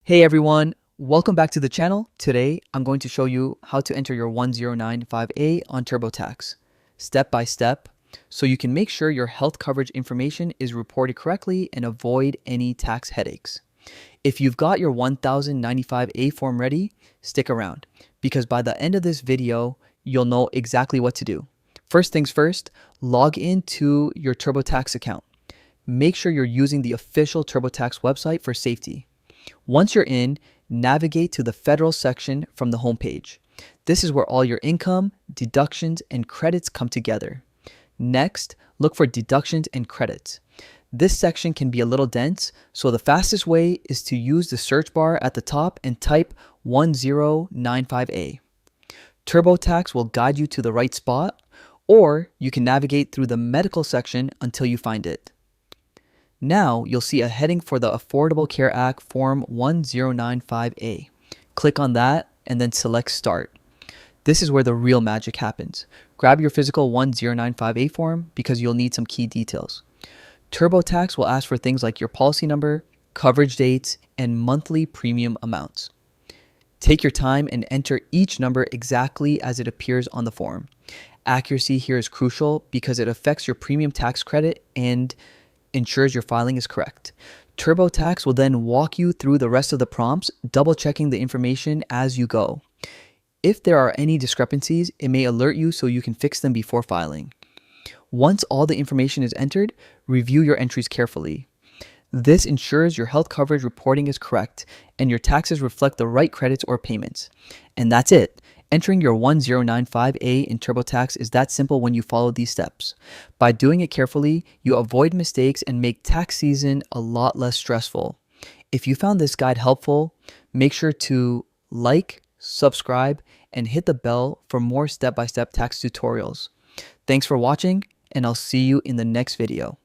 Hey everyone, welcome back to the channel. Today I'm going to show you how to enter your 1095A on TurboTax, step by step, so you can make sure your health coverage information is reported correctly and avoid any tax headaches. If you've got your 1095A form ready, stick around, because by the end of this video, you'll know exactly what to do. First things first, log into your TurboTax account. Make sure you're using the official TurboTax website for safety. Once you're in, navigate to the federal section from the homepage. This is where all your income, deductions, and credits come together. Next, look for deductions and credits. This section can be a little dense, so the fastest way is to use the search bar at the top and type 1095A. TurboTax will guide you to the right spot, or you can navigate through the medical section until you find it. Now you'll see a heading for the Affordable Care Act Form 1095A. Click on that and then select Start. This is where the real magic happens. Grab your physical 1095A form because you'll need some key details. TurboTax will ask for things like your policy number, coverage dates, and monthly premium amounts. Take your time and enter each number exactly as it appears on the form. Accuracy here is crucial because it affects your premium tax credit and ensures your filing is correct. TurboTax will then walk you through the rest of the prompts, double checking the information as you go. If there are any discrepancies, it may alert you so you can fix them before filing. Once all the information is entered, review your entries carefully. This ensures your health coverage reporting is correct and your taxes reflect the right credits or payments. And that's it. Entering your 1095A in TurboTax is that simple when you follow these steps. By doing it carefully, you avoid mistakes and make tax season a lot less stressful. If you found this guide helpful, make sure to like, subscribe, and hit the bell for more step-by-step tax tutorials. Thanks for watching, and I'll see you in the next video.